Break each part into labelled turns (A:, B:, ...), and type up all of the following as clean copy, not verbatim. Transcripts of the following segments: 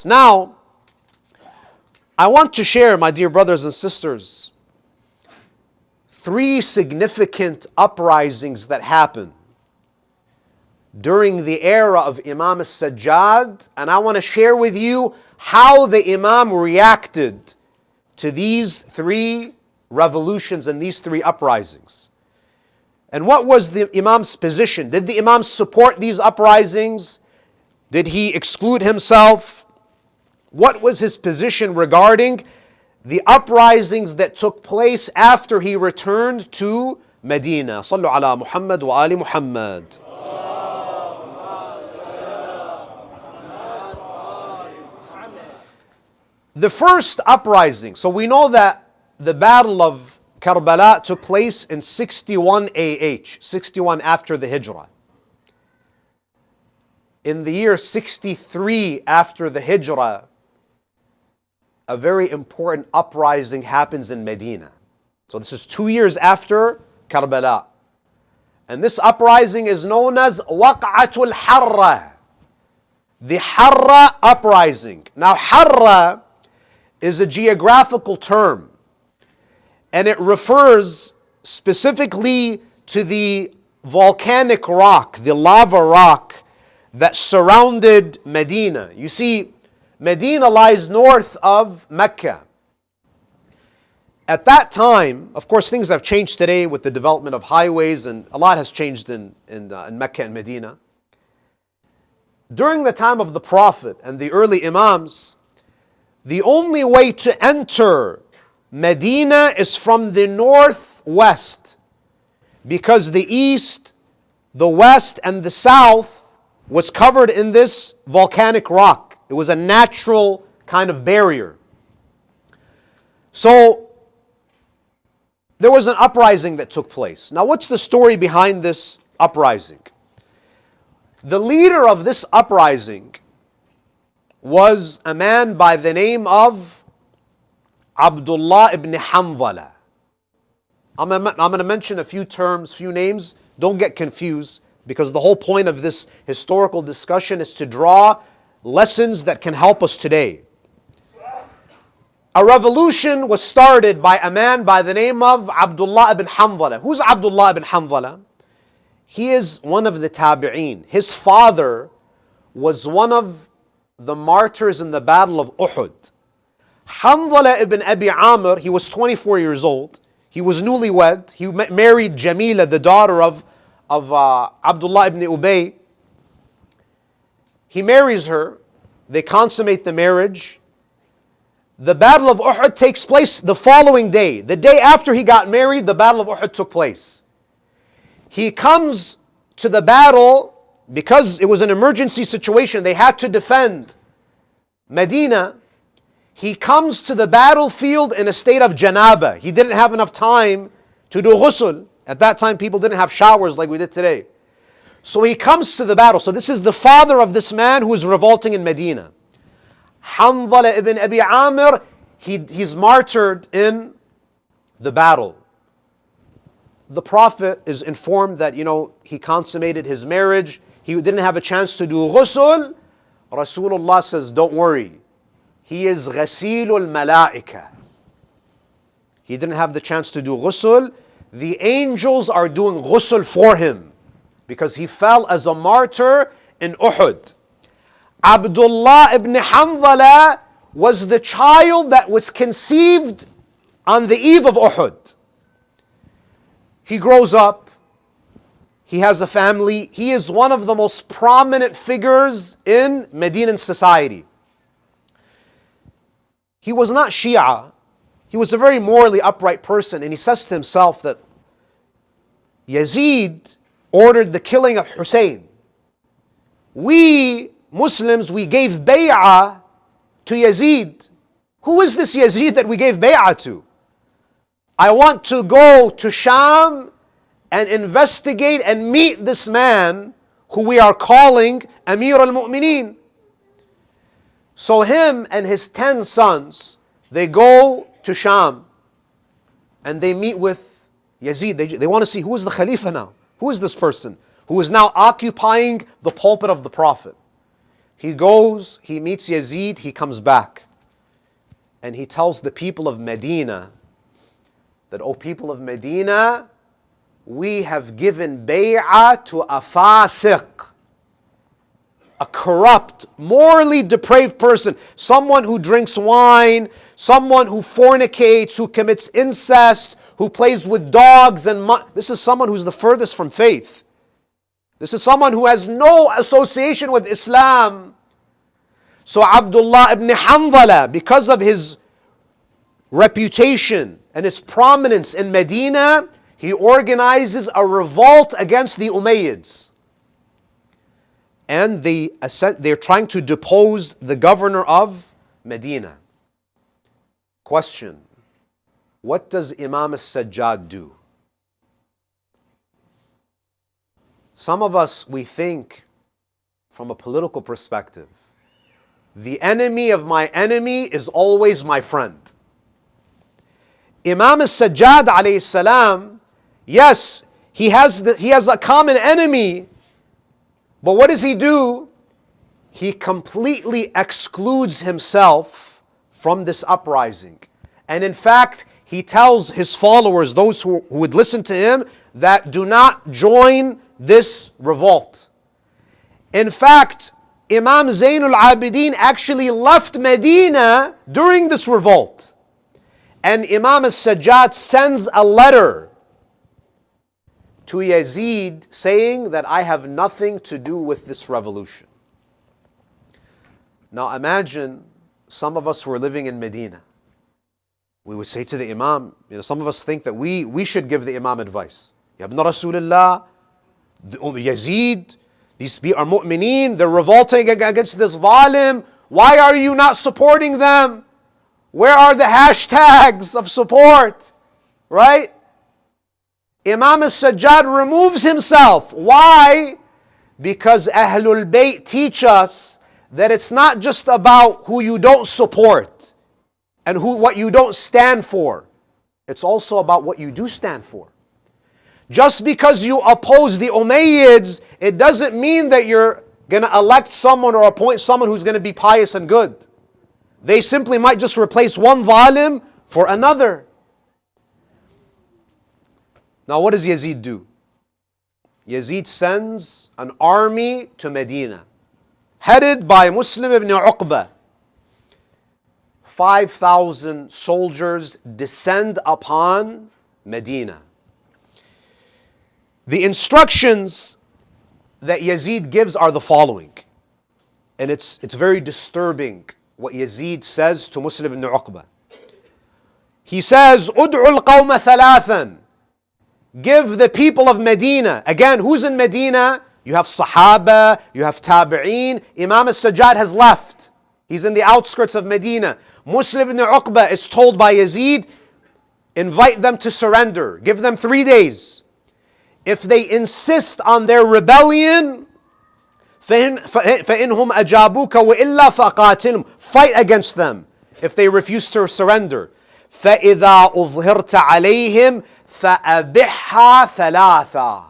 A: Now, I want to share, my dear brothers and sisters, three significant uprisings that happened during the era of Imam Sajjad, and I want to share with you how the Imam reacted to these three revolutions and these three uprisings. And what was the Imam's position? Did the Imam support these uprisings? Did he exclude himself? What was his position regarding the uprisings that took place after he returned to Medina? Sallu ala Muhammad wa ali Muhammad. The first uprising, so we know that the Battle of Karbala took place in 61 AH, 61 after the Hijrah. In the year 63 after the Hijrah, a very important uprising happens in Medina. So this is 2 years after Karbala. And this uprising is known as Waq'atul Harra, the Harra uprising. Now Harra is a geographical term, and it refers specifically to the volcanic rock, the lava rock that surrounded Medina. You see, Medina lies north of Mecca. At that time, of course, things have changed today with the development of highways, and a lot has changed in Mecca and Medina. During the time of the Prophet and the early Imams, the only way to enter Medina is from the northwest, because the east, the west, and the south was covered in this volcanic rock. It was a natural kind of barrier. So there was an uprising that took place. Now, what's the story behind this uprising? The leader of this uprising was a man by the name of Abdullah ibn Hanzala. I'm going to mention a few terms, few names. Don't get confused, because the whole point of this historical discussion is to draw lessons that can help us today. A revolution was started by a man by the name of Abdullah ibn Hanzala. Who's Abdullah ibn Hanzala? He is one of the tabi'een. His father was one of the martyrs in the Battle of Uhud. Hanzala ibn Abi Amr, he was 24 years old. He was newlywed. He married Jamila, the daughter of Abdullah ibn Ubay. He marries her. They consummate the marriage. The Battle of Uhud takes place the following day. The day after he got married, the Battle of Uhud took place. He comes to the battle because it was an emergency situation. They had to defend Medina. He comes to the battlefield in a state of janaba. He didn't have enough time to do ghusl. At that time, people didn't have showers like we did today. So he comes to the battle. So this is the father of this man who is revolting in Medina. Hanzala ibn Abi Amr, he's martyred in the battle. The Prophet is informed that, he consummated his marriage. He didn't have a chance to do ghusl. Rasulullah says, don't worry. He is ghasilul malaika. He didn't have the chance to do ghusl. The angels are doing ghusl for him because he fell as a martyr in Uhud. Abdullah ibn Hanzala was the child that was conceived on the eve of Uhud. He grows up. He has a family. He is one of the most prominent figures in Medinan society. He was not Shia. He was a very morally upright person, and he says to himself that Yazid ordered the killing of Hussein. We Muslims, we gave bay'ah to Yazid. Who is this Yazid that we gave bay'ah to? I want to go to Sham and investigate and meet this man who we are calling Amir al-Mu'mineen. So him and his 10 sons, they go to Sham and they meet with Yazid. They want to see who is the Khalifa now. Who is this person who is now occupying the pulpit of the Prophet? He goes, he meets Yazid, he comes back. And he tells the people of Medina that, O people of Medina, we have given bay'ah to a fasiq, a corrupt, morally depraved person, someone who drinks wine, someone who fornicates, who commits incest, who plays with dogs and this is someone who's the furthest from faith. This is someone who has no association with Islam. So Abdullah ibn Hanzala, because of his reputation and his prominence in Medina, he organizes a revolt against the Umayyads. And they're trying to depose the governor of Medina. Question: what does Imam Sajjad do? Some of us, we think from a political perspective, the enemy of my enemy is always my friend. Imam Sajjad alayhi salam, yes, he has a common enemy, but what does he do? He completely excludes himself from this uprising. And in fact, he tells his followers, those who would listen to him, that do not join this revolt. In fact, Imam Zainul Abidin actually left Medina during this revolt. And Imam Sajjad sends a letter to Yazid saying that I have nothing to do with this revolution. Now imagine some of us who are living in Medina. We would say to the Imam, some of us think that we should give the Imam advice. Ya ibn Rasulullah, Yazid, these are mu'mineen, they're revolting against this zalim. Why are you not supporting them? Where are the hashtags of support? Right? Imam Sajjad removes himself. Why? Because Ahlul Bayt teach us that it's not just about who you don't support and what you don't stand for. It's also about what you do stand for. Just because you oppose the Umayyads, it doesn't mean that you're going to elect someone or appoint someone who's going to be pious and good. They simply might just replace one zalim for another. Now what does Yazid do? Yazid sends an army to Medina, headed by Muslim ibn Uqba. 5,000 soldiers descend upon Medina. The instructions that Yazid gives are the following. And it's very disturbing what Yazid says to Muslim ibn Uqba. He says, "Ud'u al-qawma thalathan." Give the people of Medina. Again, who's in Medina? You have Sahaba, you have Tabi'een. Imam Sajjad has left. He's in the outskirts of Medina. Muslim ibn Uqba is told by Yazid, invite them to surrender. Give them 3 days. If they insist on their rebellion, فَإِنْهُمْ أَجَابُوكَ وَإِلَّا فَقَاتِلْهُمْ. Fight against them if they refuse to surrender. فَإِذَا أُظْهِرْتَ عَلَيْهِمْ فَأَبِحْهَا ثَلَاثًا.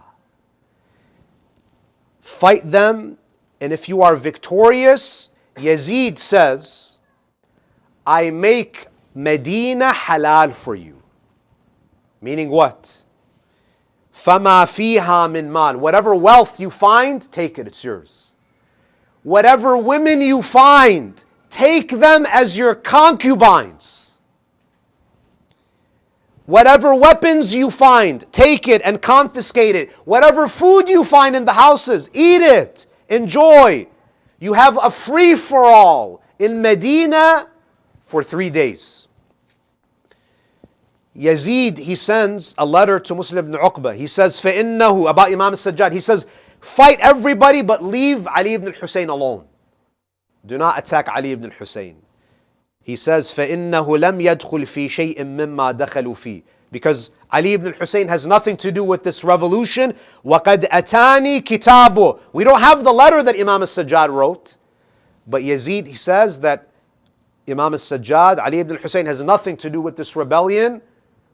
A: Fight them, and if you are victorious, Yazid says, I make Medina halal for you. Meaning what? فَمَا فِيهَا مِن مَال. Whatever wealth you find, take it, it's yours. Whatever women you find, take them as your concubines. Whatever weapons you find, take it and confiscate it. Whatever food you find in the houses, eat it, enjoy. You have a free-for-all in Medina for 3 days. Yazid, he sends a letter to Muslim ibn Uqba. He says, فَإِنَّهُ, about Imam Sajjad, he says, fight everybody but leave Ali ibn al-Hussein alone. Do not attack Ali ibn al-Hussein. He says, فَإِنَّهُ لَمْ يَدْخُلْ فِي شَيْءٍ مِمَّا دَخَلُوا فِيهِ. Because Ali ibn al-Hussein has nothing to do with this revolution. وَقَدْ أَتَانِي كِتَابُهُ. We don't have the letter that Imam Sajjad wrote. But Yazid, he says that Imam Sajjad, Ali ibn al-Hussein has nothing to do with this rebellion.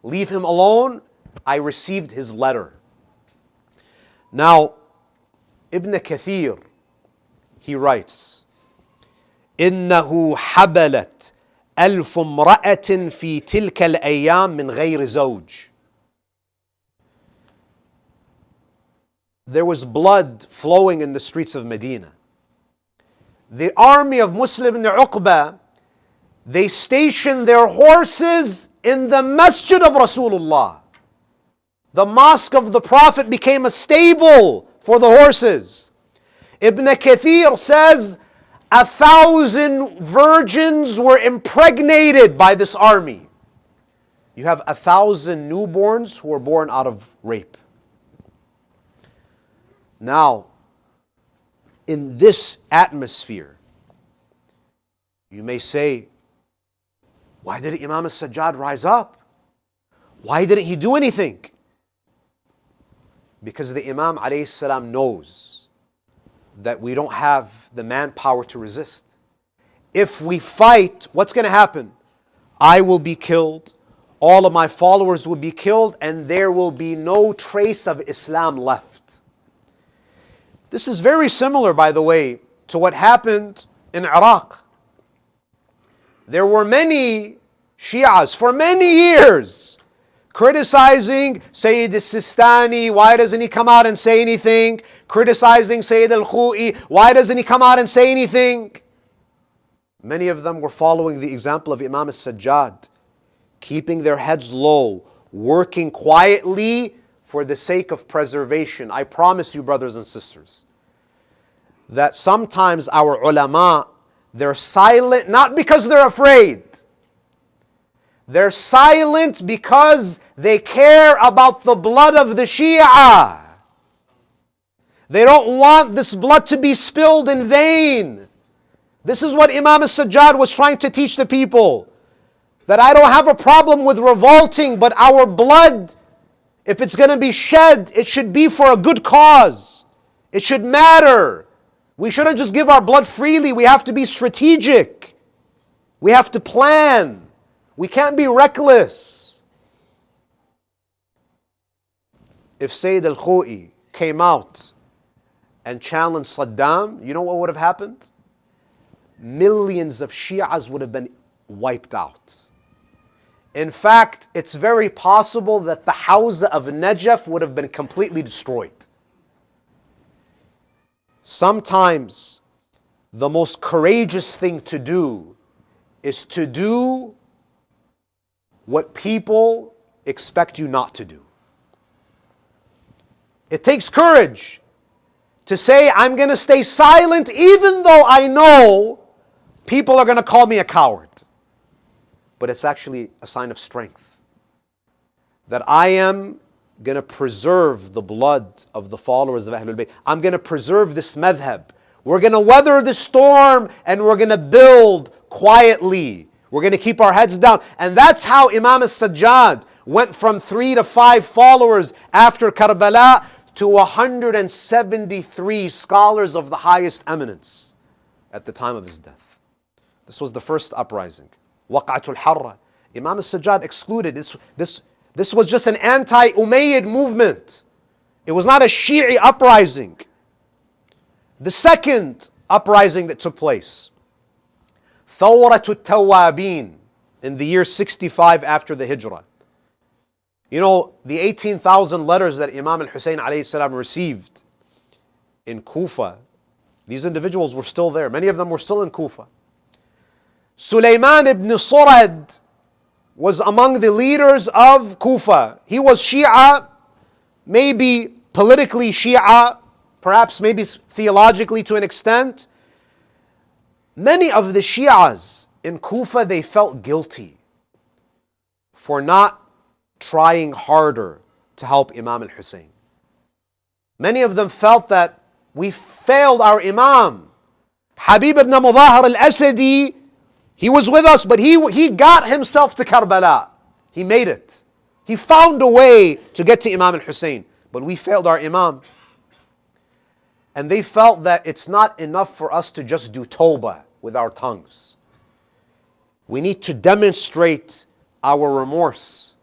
A: Leave him alone. I received his letter. Now, Ibn Kathir, he writes إنه حبلت ألف امرأة في تلك الأيام من غير زوج. There was blood flowing in the streets of Medina. The army of Muslim ibn Uqba, they stationed their horses in the masjid of Rasulullah. The mosque of the Prophet became a stable for the horses. Ibn Kathir says 1,000 virgins were impregnated by this army. You have 1,000 newborns who were born out of rape. Now, in this atmosphere, you may say, why didn't Imam Sajjad rise up? Why didn't he do anything? Because the Imam alayhi salam knows that we don't have the manpower to resist. If we fight, what's going to happen? I will be killed, all of my followers will be killed, and there will be no trace of Islam left. This is very similar, by the way, to what happened in Iraq. There were many Shias for many years criticizing Sayyid al-Sistani, why doesn't he come out and say anything? Criticizing Sayyid al-Khou'i, why doesn't he come out and say anything? Many of them were following the example of Imam Sajjad, keeping their heads low, working quietly for the sake of preservation. I promise you, brothers and sisters, that sometimes our ulama, they're silent not because they're afraid. They're silent because they care about the blood of the Shia. They don't want this blood to be spilled in vain. This is what Imam Sajjad was trying to teach the people. That I don't have a problem with revolting, but our blood, if it's going to be shed, it should be for a good cause. It should matter. We shouldn't just give our blood freely. We have to be strategic. We have to plan. We can't be reckless. If Sayyid al-Khou'i came out and challenged Saddam, you know what would have happened? Millions of Shias would have been wiped out. In fact, it's very possible that the Hawza of Najaf would have been completely destroyed. Sometimes the most courageous thing to do is to do what people expect you not to do. It takes courage to say, I'm going to stay silent even though I know people are going to call me a coward. But it's actually a sign of strength. That I am going to preserve the blood of the followers of Ahlul Bayt. I'm going to preserve this madhab. We're going to weather the storm and we're going to build quietly. We're going to keep our heads down. And that's how Imam Sajjad went from 3 to 5 followers after Karbala to 173 scholars of the highest eminence at the time of his death. This was the first uprising. Waq'atul Harra. Imam Sajjad excluded. This was just an anti-Umayyad movement. It was not a Shi'i uprising. The second uprising that took place, Thawratul Tawwabin, in the year 65 after the Hijrah. You know, the 18,000 letters that Imam al-Hussein alayhi salam received in Kufa, these individuals were still there. Many of them were still in Kufa. Sulaiman ibn Surad was among the leaders of Kufa. He was Shia, maybe politically Shia, perhaps maybe theologically to an extent. Many of the Shias in Kufa, they felt guilty for not trying harder to help Imam al-Hussein. Many of them felt that we failed our Imam. Habib ibn Mudahar al-Asadi, he was with us, but he got himself to Karbala. He made it. He found a way to get to Imam al-Hussein, but we failed our Imam. And they felt that it's not enough for us to just do tawbah with our tongues. We need to demonstrate our remorse.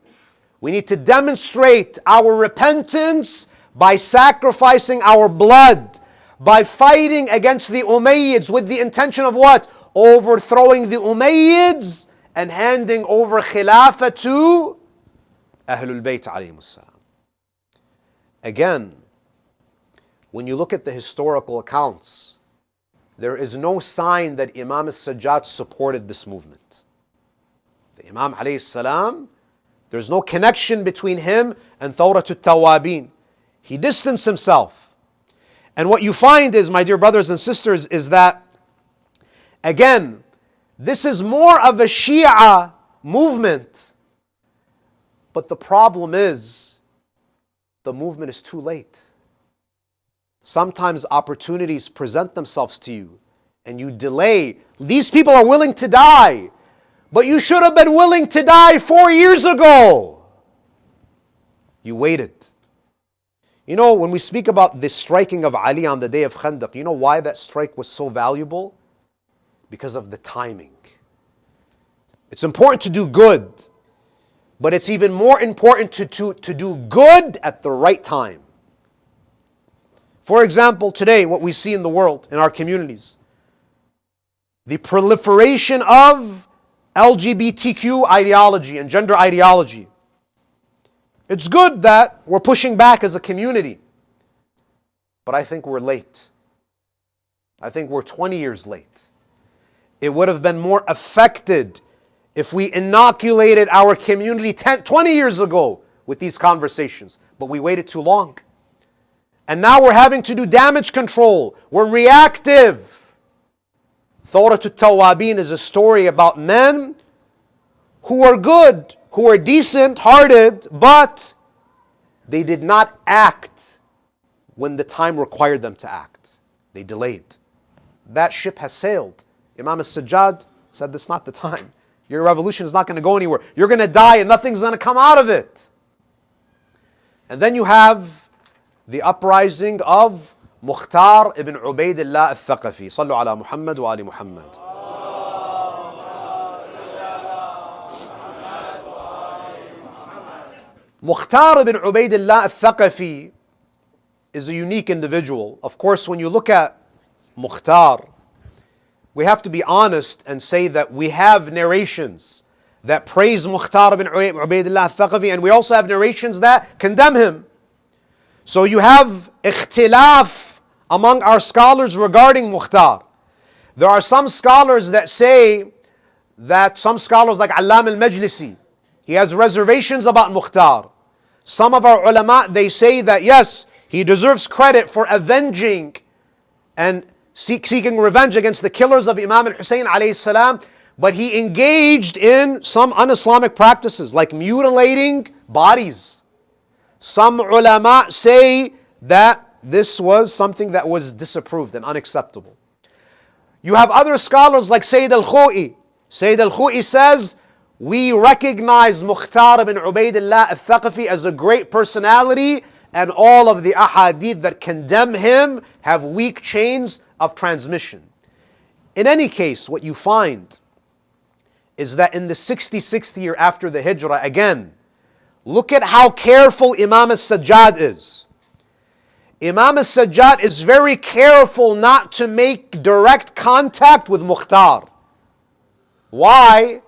A: We need to demonstrate our repentance by sacrificing our blood, by fighting against the Umayyads with the intention of what? overthrowing the Umayyads and handing over Khilafah to Ahlul Bayt alayhimus salam. Again, when you look at the historical accounts, there is no sign that Imam Sajjad supported this movement. The Imam alayhi salam, there's no connection between him and Thawratul Tawwabin. He distanced himself. And what you find is, my dear brothers and sisters, is that, again, this is more of a Shia movement. But the problem is, the movement is too late. Sometimes opportunities present themselves to you and you delay. These people are willing to die, but you should have been willing to die 4 years ago. You waited. You know, when we speak about the striking of Ali on the day of Khandaq, you know why that strike was so valuable? Because of the timing. It's important to do good, but it's even more important to do good at the right time. For example, today, what we see in the world, in our communities, the proliferation of LGBTQ ideology and gender ideology. It's good that we're pushing back as a community, but I think we're late. I think we're 20 years late. It would have been more affected if we inoculated our community 20 years ago with these conversations, but we waited too long. And now we're having to do damage control. We're reactive. Thawratul Tawwabin is a story about men who are good, who are decent-hearted, but they did not act when the time required them to act. They delayed. That ship has sailed. Imam Sajjad said, "This is not the time. Your revolution is not going to go anywhere. You're going to die and nothing's going to come out of it." And then you have the uprising of Mukhtar ibn Ubaydillah al-Thaqafi. Sallu ala Muhammad wa ali Muhammad. Mukhtar ibn Ubaydillah al-Thaqafi is a unique individual. Of course, when you look at Mukhtar, we have to be honest and say that we have narrations that praise Mukhtar ibn Ubaydillah al-Thaqafi, and we also have narrations that condemn him. So you have ikhtilaf among our scholars regarding Mukhtar. There are some scholars that say that, some scholars like Allam al-Majlisi, he has reservations about Mukhtar. Some of our ulama, they say that yes, he deserves credit for avenging and seeking revenge against the killers of Imam al-Hussein alayhi salam, but he engaged in some un-Islamic practices like mutilating bodies. Some ulama say that this was something that was disapproved and unacceptable. You have other scholars like Sayyid al-Khou'i. Sayyid al-Khou'i says, we recognize Mukhtar ibn Ubaydillah al-Thaqafi as a great personality, and all of the ahadith that condemn him have weak chains of transmission. In any case, what you find is that in the 66th year after the Hijrah, again, look at how careful Imam Sajjad is. Imam Sajjad is very careful not to make direct contact with Mukhtar. Why?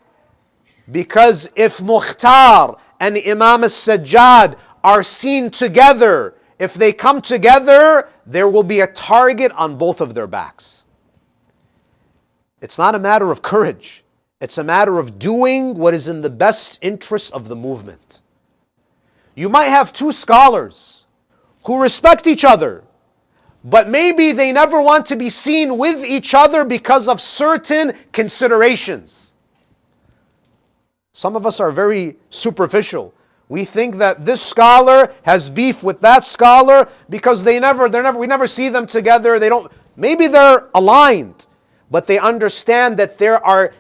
A: Because if Mukhtar and Imam Sajjad are seen together, if they come together, there will be a target on both of their backs. It's not a matter of courage. It's a matter of doing what is in the best interest of the movement. You might have two scholars who respect each other, but maybe they never want to be seen with each other because of certain considerations. Some of us are very superficial. We think that this scholar has beef with that scholar because we never see them together. Maybe they're aligned, but they understand that there are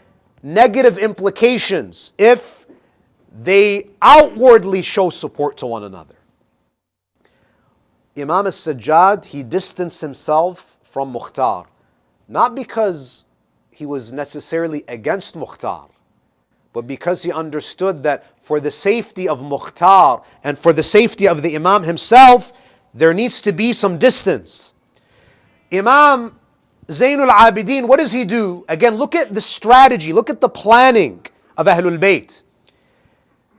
A: negative implications if they outwardly show support to one another. Imam Sajjad, he distanced himself from Mukhtar, not because he was necessarily against Mukhtar, but because he understood that for the safety of Mukhtar and for the safety of the Imam himself, there needs to be some distance. Imam Zainul Abidin, what does he do? Again, look at the strategy, look at the planning of Ahlul Bayt.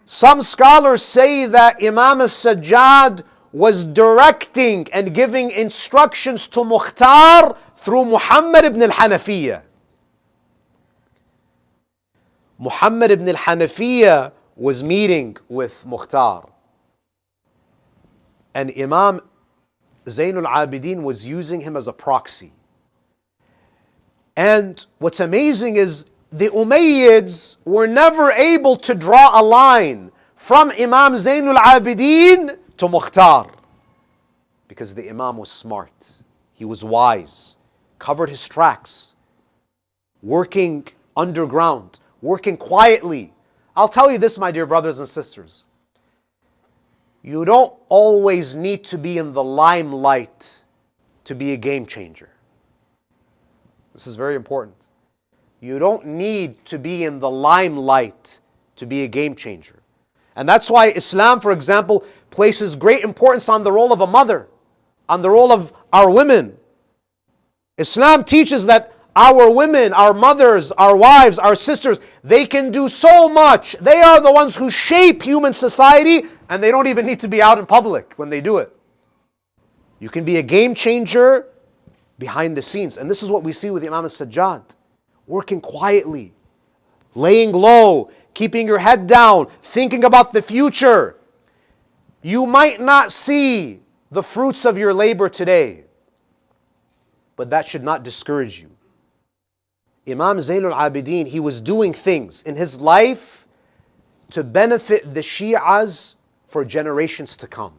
A: Some scholars say that Imam Sajjad was directing and giving instructions to Mukhtar through Muhammad ibn al-Hanafiyyah. Muhammad ibn al-Hanafiyyah was meeting with Mukhtar. And Imam Zainul Abidin was using him as a proxy. And what's amazing is the Umayyads were never able to draw a line from Imam Zainul Abidin to Mukhtar. Because the Imam was smart. He was wise. Covered his tracks. Working underground. Working quietly. I'll tell you this, my dear brothers and sisters. You don't always need to be in the limelight to be a game changer. This is very important. You don't need to be in the limelight to be a game changer. And that's why Islam, for example, places great importance on the role of a mother, on the role of our women. Islam teaches that our women, our mothers, our wives, our sisters, they can do so much. They are the ones who shape human society, and they don't even need to be out in public when they do it. You can be a game changer behind the scenes. And this is what we see with Imam Sajjad. Working quietly, laying low, keeping your head down, thinking about the future. You might not see the fruits of your labor today, but that should not discourage you. Imam Zainul Abidin, he was doing things in his life to benefit the Shi'as for generations to come.